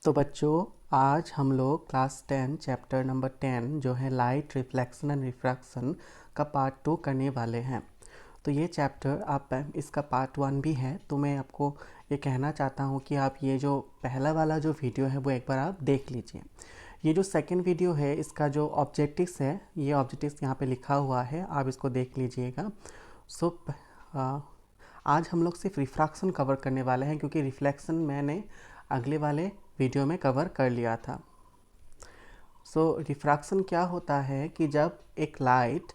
तो बच्चों, आज हम लोग क्लास 10 चैप्टर नंबर 10 जो है लाइट रिफ्लेक्शन एंड रिफ्रैक्शन का पार्ट 2 करने वाले हैं। तो ये चैप्टर आप इसका पार्ट 1 भी है, तो मैं आपको ये कहना चाहता हूँ कि आप ये जो पहला वाला जो वीडियो है वो एक बार आप देख लीजिए। ये जो सेकंड वीडियो है इसका जो ऑब्जेक्टिव्स है, ये ऑब्जेक्टिव्स यहाँ पे लिखा हुआ है, आप इसको देख लीजिएगा। सो आज हम लोग सिर्फ रिफ्रैक्शन कवर करने वाले हैं, क्योंकि रिफ्लेक्शन मैंने अगले वाले वीडियो में कवर कर लिया था। रिफ्रैक्शन क्या होता है कि जब एक लाइट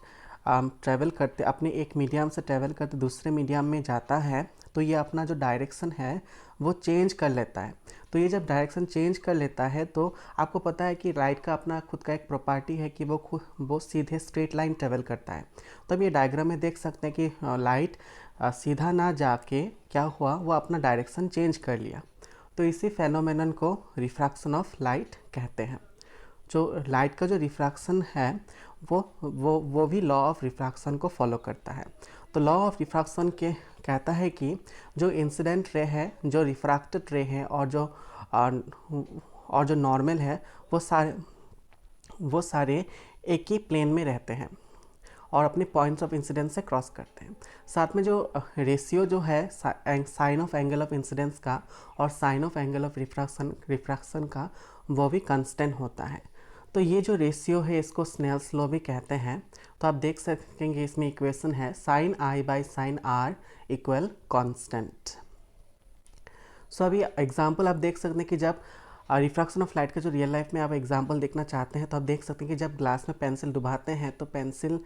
ट्रैवल करते अपने एक मीडियम से ट्रैवल करते दूसरे मीडियम में जाता है, तो ये अपना जो डायरेक्शन है वो चेंज कर लेता है। तो ये जब डायरेक्शन चेंज कर लेता है तो आपको पता है कि लाइट का अपना खुद का एक प्रॉपर्टी है कि वो सीधे स्ट्रेट लाइन ट्रैवल करता है। तो अब ये डायग्राम में देख सकते हैं कि लाइट सीधा ना जाके क्या हुआ, वो अपना डायरेक्शन चेंज कर लिया। तो इसी फेनोमेनन को रिफ्रैक्शन ऑफ लाइट कहते हैं। जो लाइट का जो रिफ्रैक्शन है वो भी लॉ ऑफ रिफ्रैक्शन को फॉलो करता है। तो लॉ ऑफ रिफ्रैक्शन के कहता है कि जो इंसिडेंट रे है, जो रिफ्रैक्टेड रे है और जो नॉर्मल है वो सारे एक ही प्लेन में रहते हैं और अपने पॉइंट्स ऑफ इंसिडेंस से क्रॉस करते हैं। साथ में जो रेशियो जो है sine of angle of incidence का और sine of angle of refraction का, वो भी कांस्टेंट होता है। तो ये जो रेशियो है इसको स्नेल्स लॉ भी कहते हैं। तो आप देख सकेंगे इसमें इक्वेशन है sine i by sine r equal constant. So अभी एग्जाम्पल आप देख सकते हैं कि जब रिफ्रैक्शन ऑफ लाइट का जो रियल लाइफ में आप एग्जांपल देखना चाहते हैं, तो आप देख सकते हैं कि जब ग्लास में पेंसिल डुबाते हैं तो पेंसिल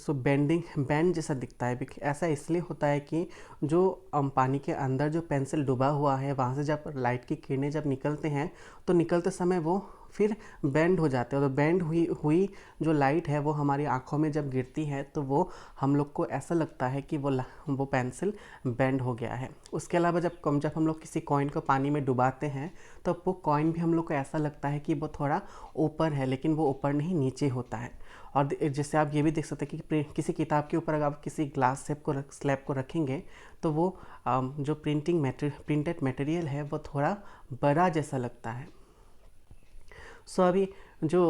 बैंड जैसा दिखता है। ऐसा इसलिए होता है कि जो पानी के अंदर जो पेंसिल डुबा हुआ है वहाँ से जब लाइट की किरणें जब निकलते हैं तो निकलते समय वो फिर बेंड हो जाते हैं। तो बेंड हुई जो लाइट है वो हमारी आँखों में जब गिरती है तो वो हम लोग को ऐसा लगता है कि वो पेंसिल बेंड हो गया है। उसके अलावा जब हम लोग किसी कॉइन को पानी में डुबाते हैं तो वो कॉइन भी हम लोग को ऐसा लगता है कि वो थोड़ा ऊपर है, लेकिन वो ऊपर नहीं नीचे होता है। और जैसे आप ये भी देख सकते हैं कि किसी किताब के ऊपर अगर आप किसी ग्लास स्लैब को रखेंगे तो वो जो प्रिंटेड मटेरियल है वो थोड़ा बड़ा जैसा लगता है। अभी जो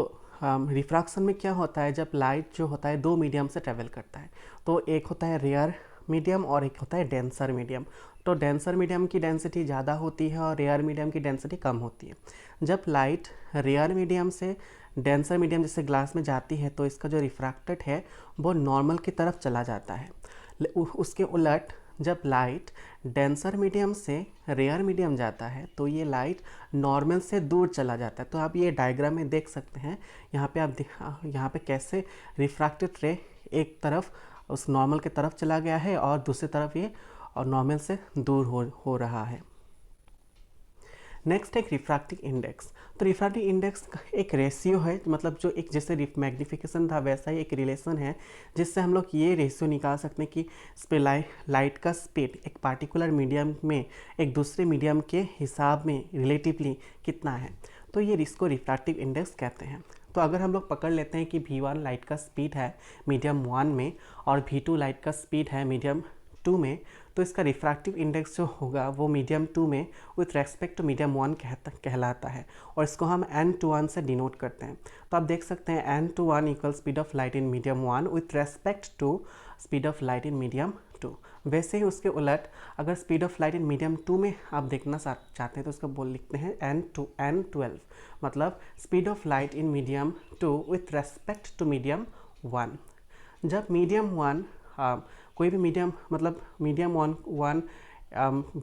रिफ्रैक्शन में क्या होता है, जब लाइट जो होता है दो मीडियम से ट्रेवल करता है, तो एक होता है रेयर मीडियम और एक होता है डेंसर मीडियम। तो डेंसर मीडियम की डेंसिटी ज़्यादा होती है और रेयर मीडियम की डेंसिटी कम होती है। जब लाइट रेयर मीडियम से डेंसर मीडियम जैसे ग्लास में जाती है तो इसका जो रिफ्रैक्टेड है वो नॉर्मल की तरफ चला जाता है। उसके उलट जब लाइट डेंसर मीडियम से रेयर मीडियम जाता है तो ये लाइट नॉर्मल से दूर चला जाता है। तो आप ये डायग्राम में देख सकते हैं यहाँ पे कैसे रिफ्रैक्टेड रे एक तरफ उस नॉर्मल की तरफ चला गया है और दूसरी तरफ ये और नॉर्मल से दूर हो रहा है। नेक्स्ट एक रिफ्रैक्टिव इंडेक्स। तो रिफ्रैक्टिव इंडेक्स एक रेशियो है, मतलब जो एक जैसे मैग्निफिकेशन था वैसा ही एक रिलेशन है, जिससे हम लोग ये रेशियो निकाल सकते हैं कि लाइट का स्पीड एक पार्टिकुलर मीडियम में एक दूसरे मीडियम के हिसाब में रिलेटिवली कितना है। तो ये इसको रिफ्रैक्टिव इंडेक्स कहते हैं। तो अगर हम लोग पकड़ लेते हैं कि V1 लाइट का स्पीड है मीडियम 1 में और V2 लाइट का स्पीड है मीडियम 2 में, तो इसका रिफ्रैक्टिव इंडेक्स जो होगा वो मीडियम 2 में विथ रेस्पेक्ट टू मीडियम 1 कहलाता है और इसको हम n/1 से डिनोट करते हैं। तो आप देख सकते हैं n/1 equal speed of light in medium 1 with respect to speed of light in medium 2। वैसे ही उसके उलट अगर speed of light in medium 2 में आप देखना चाहते हैं तो उसको लिखते हैं n12, मतलब speed of light in medium 2 with respect to medium 1। जब मीडियम 1 कोई भी मीडियम मतलब मीडियम 1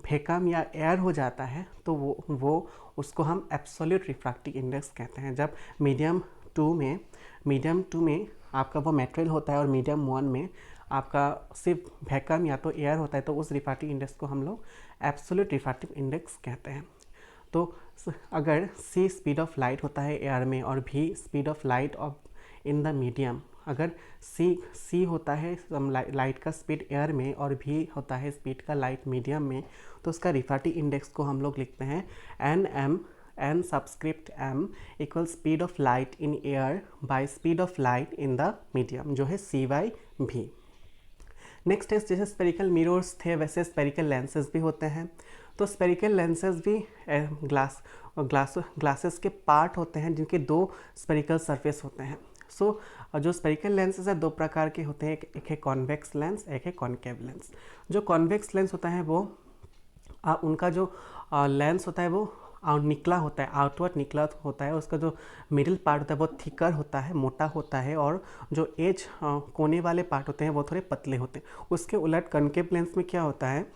वैक्यूम या एयर हो जाता है तो वो उसको हम एब्सोल्यूट रिफ्रैक्टिव इंडेक्स कहते हैं। जब मीडियम 2 में आपका वो मटेरियल होता है और मीडियम 1 में आपका सिर्फ वैक्यूम या तो एयर होता है, तो उस रिफ्रैक्टिव इंडेक्स को हम लोग एब्सोल्यूट रिफ्रैक्टिव इंडेक्स कहते हैं। तो अगर c स्पीड ऑफ लाइट होता है एयर में और v speed of light of in the medium, अगर c होता है लाइट का स्पीड एयर में और v होता है स्पीड का लाइट मीडियम में, तो उसका रिफ्रैक्टिव इंडेक्स को हम लोग लिखते हैं n subscript m equal speed of light in air by speed of light in the medium, जो है c/v। नेक्स्ट है जैसे स्पेरिकल मिरर्स थे वैसे स्पेरिकल लेंसेज भी होते हैं। तो स्पेरिकल लेंसेज भी ग्लासेस के पार्ट होते हैं जिनके दो स्पेरिकल सरफेस होते हैं। सो जो स्पेरिकल लेंसेज है दो प्रकार के होते हैं, एक है कॉन्वेक्स लेंस, एक है कॉन्केव लेंस। जो कॉन्वेक्स लेंस होता है वो उनका जो लेंस होता है वो निकला होता है, आउटवर्ड निकला होता है, उसका जो मिडिल पार्ट होता है वो थिकर होता है, मोटा होता है, और जो एज कोने वाले पार्ट होते हैं वो थोड़े पतले होते हैं। उसके उलट कॉन्केव लेंस में क्या होता है,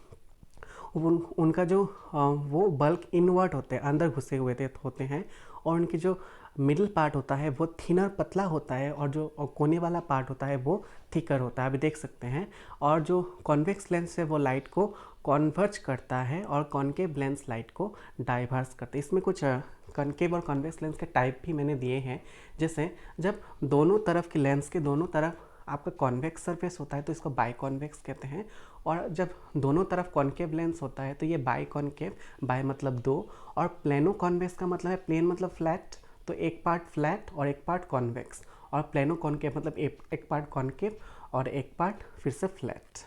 उनका जो वो बल्क इनवर्ट होते हैं, अंदर घुसे हुए होते हैं, और उनकी जो मिडिल पार्ट होता है वो थिनर पतला होता है, और जो कोने वाला पार्ट होता है वो थिकर होता है, अभी देख सकते हैं। और जो कॉन्वेक्स लेंस है वो लाइट को कॉन्वर्ज करता है, और कॉन्केव लेंस लाइट को डाइवर्स करता है। इसमें कुछ कॉन्केव और कॉन्वेक्स लेंस के टाइप भी मैंने दिए हैं। जैसे जब दोनों तरफ के लेंस के दोनों तरफ आपका कॉन्वेक्स सरफेस होता है तो इसको बाई कॉन्वेक्स कहते हैं, और जब दोनों तरफ कॉन्केव लेंस होता है तो ये बाई कॉन्केव, बाई मतलब दो, और प्लेनो कॉन्वेक्स का मतलब है, प्लेन मतलब फ्लैट, तो एक पार्ट फ्लैट और एक पार्ट कॉन्वेक्स, और प्लेनो कॉन्केव मतलब एक पार्ट कॉन्केव और एक पार्ट फिर से फ्लैट।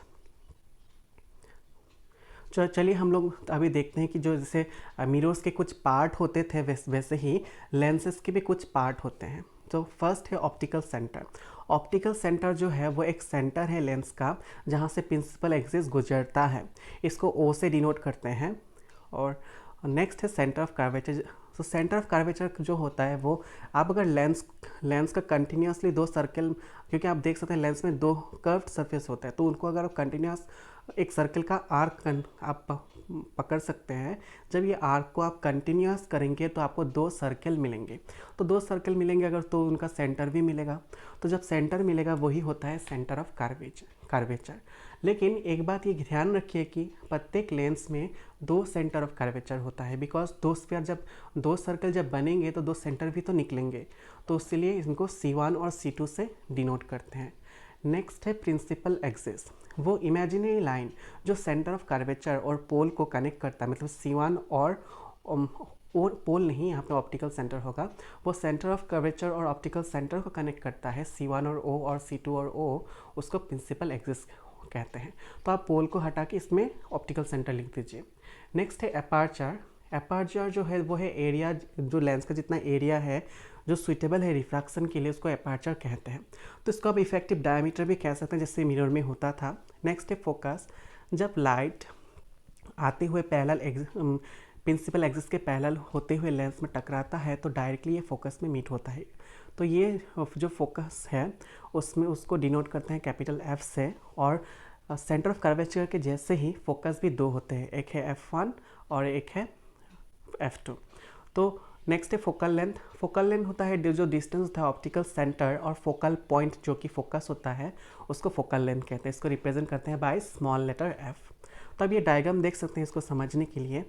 चलिए हम लोग अभी देखते हैं कि जो जैसे मिरर्स के कुछ पार्ट होते थे वैसे ही लेंसेज के भी कुछ पार्ट होते हैं। तो फर्स्ट है ऑप्टिकल सेंटर। ऑप्टिकल सेंटर जो है वो एक सेंटर है लेंस का जहाँ से प्रिंसिपल एक्सिस गुजरता है, इसको ओ से डिनोट करते हैं। और नेक्स्ट है सेंटर ऑफ कर्वेचर। तो सेंटर ऑफ कर्वेचर जो होता है वो आप अगर लेंस का कंटिन्यूसली दो सर्कल, क्योंकि आप देख सकते हैं लेंस में दो कर्व्ड सरफेस होता है, तो उनको अगर आप कंटिन्यूस एक सर्कल का आर्क आप पकड़ सकते हैं। जब ये आर्क को आप कंटिन्यूस करेंगे तो आपको दो सर्कल मिलेंगे, तो दो सर्कल मिलेंगे अगर तो उनका सेंटर भी मिलेगा, तो जब सेंटर मिलेगा वही होता है सेंटर ऑफ कर्वेचर। लेकिन एक बात ये ध्यान रखिए कि प्रत्येक लेंस में दो सेंटर ऑफ कर्वेचर होता है, बिकॉज दो स्फीयर जब दो सर्कल जब बनेंगे तो दो सेंटर भी तो निकलेंगे, तो इसलिए इनको C1 और C2 से डिनोट करते हैं। नेक्स्ट है प्रिंसिपल एक्सिस। वो इमेजिनरी लाइन जो सेंटर ऑफ कर्वेचर और पोल को कनेक्ट करता है, मतलब C1 और पोल नहीं, यहाँ पे ऑप्टिकल सेंटर होगा, वो सेंटर ऑफ कर्वेचर और ऑप्टिकल सेंटर को कनेक्ट करता है, C1 और O और C2 और O, उसको प्रिंसिपल एक्सिस कहते हैं। तो आप पोल को हटा के इसमें ऑप्टिकल सेंटर लिख दीजिए। नेक्स्ट है अपर्चर। अपर्चर जो है वो है एरिया, जो लेंस का जितना एरिया है जो सुइटेबल है रिफ्रैक्शन के लिए, उसको अपर्चर कहते हैं। तो इसको आप इफेक्टिव डायमीटर भी कह सकते हैं, जैसे मिरर में होता था। नेक्स्ट है फोकस। जब लाइट आते हुए प्रिंसिपल एक्सिस के पैरेलल होते हुए लेंस में टकराता है तो डायरेक्टली ये फोकस में मीट होता है। तो ये जो फोकस है उसमें उसको डिनोट करते हैं कैपिटल F से। और सेंटर ऑफ कर्वेचर के जैसे ही फोकस भी दो होते हैं, एक है F1 और एक है F2। तो नेक्स्ट है फोकल लेंथ। फोकल लेंथ होता है जो डिस्टेंस होता है ऑप्टिकल सेंटर और फोकल पॉइंट जो कि फोकस होता है, उसको फोकल लेंथ कहते हैं। इसको रिप्रेजेंट करते हैं बाय स्मॉल लेटर F। तो अब ये डायग्राम देख सकते हैं इसको समझने के लिए।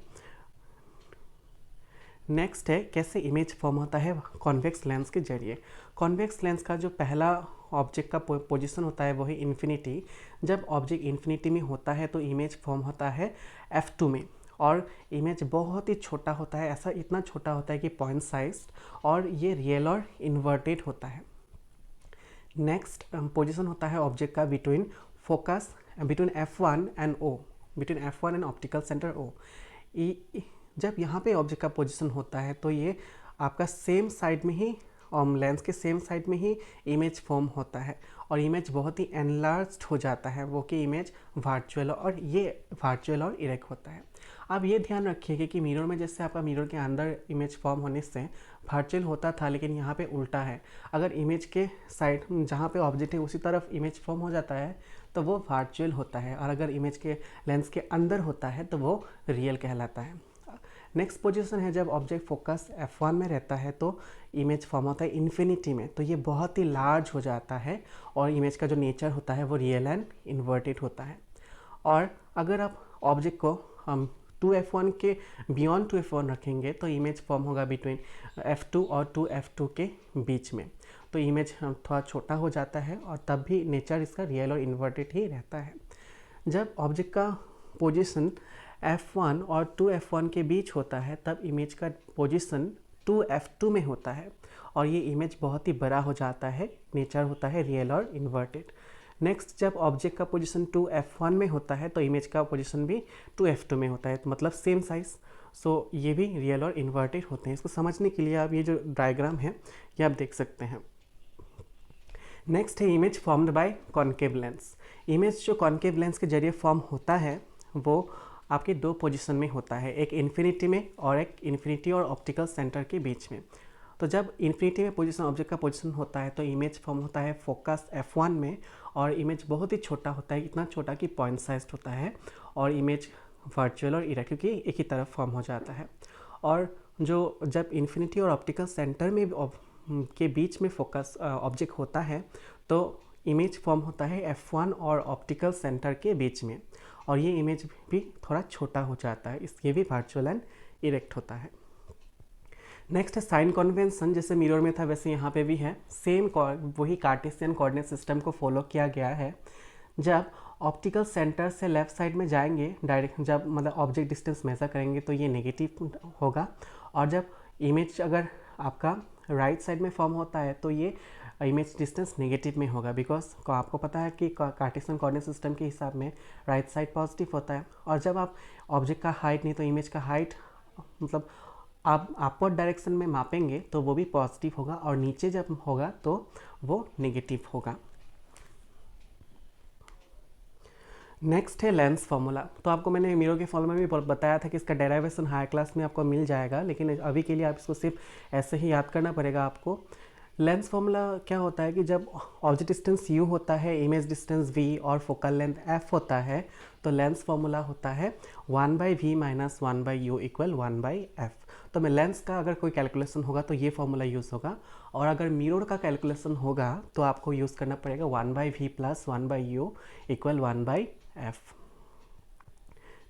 नेक्स्ट है कैसे इमेज फॉर्म होता है कॉन्वेक्स लेंस के जरिए। कॉन्वेक्स लेंस का जो पहला ऑब्जेक्ट का पोजीशन होता है वो है इन्फिनिटी। जब ऑब्जेक्ट इन्फिनिटी में होता है तो इमेज फॉर्म होता है F2 में, और इमेज बहुत ही छोटा होता है, ऐसा इतना छोटा होता है कि पॉइंट साइज, और ये रियल और इन्वर्टेड होता है। नेक्स्ट पोजीशन होता है ऑब्जेक्ट का between F1 and O, between F1 and optical centre O। जब यहाँ पे ऑब्जेक्ट का पोजीशन होता है तो ये आपका सेम साइड में ही लेंस के सेम साइड में ही इमेज फॉर्म होता है, और इमेज बहुत ही एनलार्ज्ड हो जाता है, वो कि इमेज वर्चुअल और इरेक्ट होता है। अब ये ध्यान रखिएगा कि मिरर में जैसे आपका मिरर के अंदर इमेज फॉर्म होने से वर्चुअल होता था, लेकिन यहाँ पे उल्टा है। अगर इमेज के साइड जहाँ पे ऑब्जेक्ट है उसी तरफ इमेज फॉर्म हो जाता है तो वो वर्चुअल होता है, और अगर इमेज के लेंस के अंदर होता है तो वो रियल कहलाता है। नेक्स्ट पोजीशन है जब ऑब्जेक्ट फोकस F1 में रहता है तो इमेज फॉर्म होता है इन्फिनिटी में, तो ये बहुत ही लार्ज हो जाता है, और इमेज का जो नेचर होता है वो रियल एंड इन्वर्टेड होता है। और अगर आप ऑब्जेक्ट को हम 2F1 के बियॉन्ड 2F1 रखेंगे तो इमेज फॉर्म होगा बिटवीन F2 और 2F2 के बीच में, तो इमेज थोड़ा छोटा हो जाता है, और तब भी नेचर इसका रियल और इन्वर्टेड ही रहता है। जब ऑब्जेक्ट का पोजीशन F1 और 2F1 के बीच होता है तब इमेज का पोजीशन 2F2 में होता है, और ये इमेज बहुत ही बड़ा हो जाता है, नेचर होता है रियल और इन्वर्टेड। नेक्स्ट, जब ऑब्जेक्ट का पोजीशन 2f1 में होता है तो इमेज का पोजीशन भी 2f2 में होता है, तो मतलब सेम साइज। सो ये भी रियल और इन्वर्टेड होते हैं। इसको समझने के लिए आप ये जो डायग्राम है ये आप देख सकते हैं। नेक्स्ट है image formed by concave lens. Image जो कॉन्केव लेंस के जरिए फॉर्म होता है वो आपके दो पोजीशन में होता है, एक इन्फिनिटी में और एक इन्फिनिटी और ऑप्टिकल सेंटर के बीच में। तो जब इन्फिनिटी में पोजीशन ऑब्जेक्ट का पोजीशन होता है तो इमेज फॉर्म होता है फोकस f1 में, और इमेज बहुत ही छोटा होता है, इतना छोटा कि पॉइंट साइज्ड होता है, और इमेज वर्चुअल और इरेक्ट क्योंकि एक ही तरफ फॉर्म हो जाता है। और जो जब इन्फिनिटी और ऑप्टिकल सेंटर में के बीच में फोकस ऑब्जेक्ट होता है तो इमेज फॉर्म होता है f1 और ऑप्टिकल सेंटर के बीच में, और ये इमेज भी थोड़ा छोटा हो जाता है, ये भी वर्चुअल एंड इरेक्ट होता है। नेक्स्ट है साइन कन्वेंशन। जैसे मिरर में था वैसे यहाँ पे भी है, सेम वही कार्टेशियन कोऑर्डिनेट सिस्टम को फॉलो किया गया है। जब ऑप्टिकल सेंटर से लेफ्ट साइड में जाएंगे डायरेक्ट, जब मतलब ऑब्जेक्ट डिस्टेंस मेजर करेंगे तो ये नेगेटिव होगा, और जब इमेज अगर आपका राइट साइड में फॉर्म होता है तो ये इमेज डिस्टेंस नेगेटिव में होगा, बिकॉज आपको पता है कि कार्टेशियन कोऑर्डिनेट सिस्टम के हिसाब में राइट साइड पॉजिटिव होता है। और जब आप ऑब्जेक्ट का हाइट नहीं तो इमेज का हाइट मतलब आप अपवर्ड डायरेक्शन में मापेंगे तो वो भी पॉजिटिव होगा, और नीचे जब होगा तो वो नेगेटिव होगा। नेक्स्ट है लेंस फार्मूला। तो आपको मैंने मिरर के फॉर्मूला में भी बताया था कि इसका डेरिवेशन हायर क्लास में आपको मिल जाएगा, लेकिन अभी के लिए आप इसको सिर्फ ऐसे ही याद करना पड़ेगा आपको। लेंस फार्मूला क्या होता है कि जब ऑब्जेक्ट डिस्टेंस u होता है, इमेज डिस्टेंस v और फोकल लेंथ f होता है, तो लेंस फार्मूला होता है 1/v minus 1/u equal 1/f। तो मैं लेंस का अगर कोई कैलकुलेशन होगा तो ये फार्मूला यूज़ होगा, और अगर मिरर का कैलकुलेशन होगा तो आपको यूज़ करना पड़ेगा 1/v plus 1/u equal 1/f।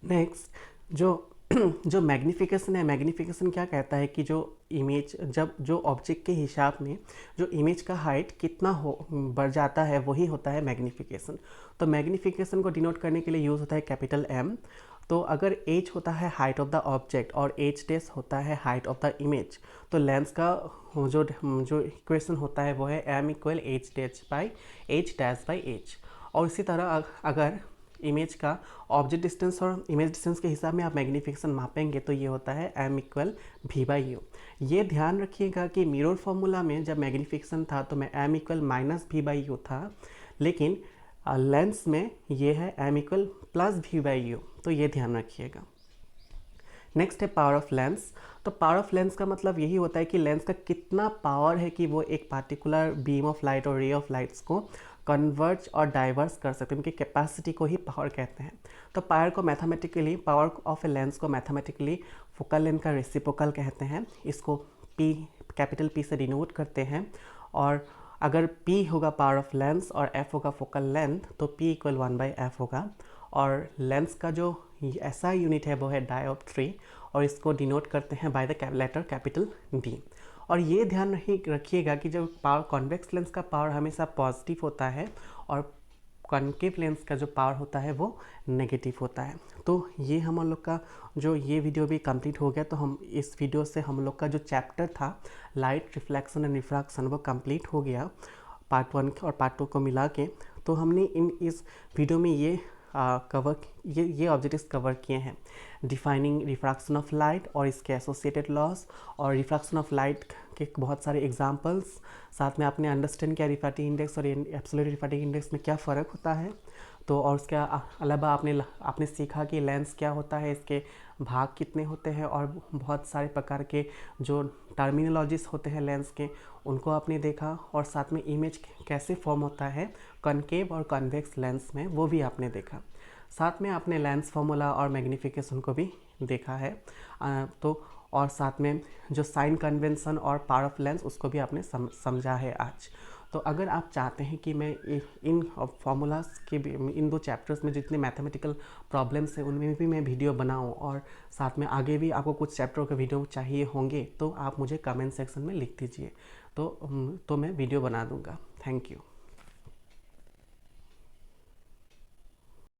Next जो मैग्नीफिकेशन है, मैग्नीफिकेशन क्या कहता है कि जो इमेज जब जो ऑब्जेक्ट के हिसाब में जो इमेज का हाइट कितना बढ़ जाता है वही होता है मैग्नीफिकेशन। तो मैग्नीफिकेशन को डिनोट करने के लिए यूज़ होता है कैपिटल M। तो अगर h होता है हाइट ऑफ द ऑब्जेक्ट और h डैश होता है हाइट ऑफ द इमेज, तो लेंस का जो इक्वेशन होता है वो है m equal h dash by h। और इसी तरह अगर इमेज का ऑब्जेक्ट डिस्टेंस और इमेज डिस्टेंस के हिसाब में आप मैग्नीफिकेशन मापेंगे तो ये होता है m इक्वल v/u। ये ध्यान रखिएगा कि मिरर फॉर्मूला में जब मैग्नीफिकेशन था तो मैं m इक्वल माइनस v/u था, लेकिन लेंस में ये है m इक्वल प्लस v/u, तो ये ध्यान रखिएगा। नेक्स्ट है पावर ऑफ लेंस। तो पावर ऑफ लेंस का मतलब यही होता है कि लेंस का कितना पावर है कि वो एक पार्टिकुलर बीम ऑफ लाइट और रे ऑफ लाइट्स को कन्वर्ज और डाइवर्स कर सकते हैं, उनकी कैपेसिटी को ही पावर कहते हैं। तो पावर ऑफ ए लेंस को मैथमेटिकली फोकल लेंथ का रेसिप्रोकल कहते हैं। इसको P कैपिटल P से डिनोट करते हैं, और अगर P होगा पावर ऑफ लेंस और F होगा फोकल लेंथ तो P इक्वल 1/f होगा। और लेंस का जो ऐसा यूनिट है वो है डायोप्ट्री, और इसको डिनोट करते हैं by the letter capital D। और ये ध्यान रखिएगा कि जब पावर कॉन्वेक्स लेंस का पावर हमेशा पॉजिटिव होता है और कॉन्केव लेंस का जो पावर होता है वो नेगेटिव होता है। तो ये हम लोग का जो ये वीडियो भी कंप्लीट हो गया, तो हम इस वीडियो से हम लोग का जो चैप्टर था लाइट रिफ्लेक्शन एंड रिफ्रैक्शन वो कंप्लीट हो गया, पार्ट 1 और पार्ट 2 को मिला के। तो हमने इस वीडियो में ये ऑब्जेक्टिव्स कवर किए हैं, डिफाइनिंग रिफ्रैक्शन ऑफ लाइट और इसके एसोसिएटेड लॉस, और रिफ्रैक्शन ऑफ लाइट के बहुत सारे एग्जांपल्स, साथ में आपने अंडरस्टैंड किया रिफ्रैक्टिव इंडेक्स और एब्सोल्यूट रिफ्रैक्टिव इंडेक्स में क्या फ़र्क होता है। तो और उसके अलावा आपने सीखा कि लेंस क्या होता है, इसके भाग कितने होते हैं, और बहुत सारे प्रकार के जो टर्मिनोलॉजीज होते हैं लेंस के उनको आपने देखा, और साथ में इमेज कैसे फॉर्म होता है कॉनकेव और कॉन्वेक्स लेंस में वो भी आपने देखा। साथ में आपने लेंस फार्मूला और मैग्नीफिकेशन को भी देखा है। तो और साथ में जो साइन कन्वेंशन और पावर ऑफ लेंस उसको भी आपने समझा है आज। तो अगर आप चाहते हैं कि मैं इन फार्मूलाज के इन 2 चैप्टर्स में जितने मैथमेटिकल प्रॉब्लम्स हैं उनमें भी मैं वीडियो बनाऊं, और साथ में आगे भी आपको कुछ चैप्टर के वीडियो चाहिए होंगे तो आप मुझे कमेंट सेक्शन में लिख दीजिए, तो मैं वीडियो बना दूंगा। Thank you.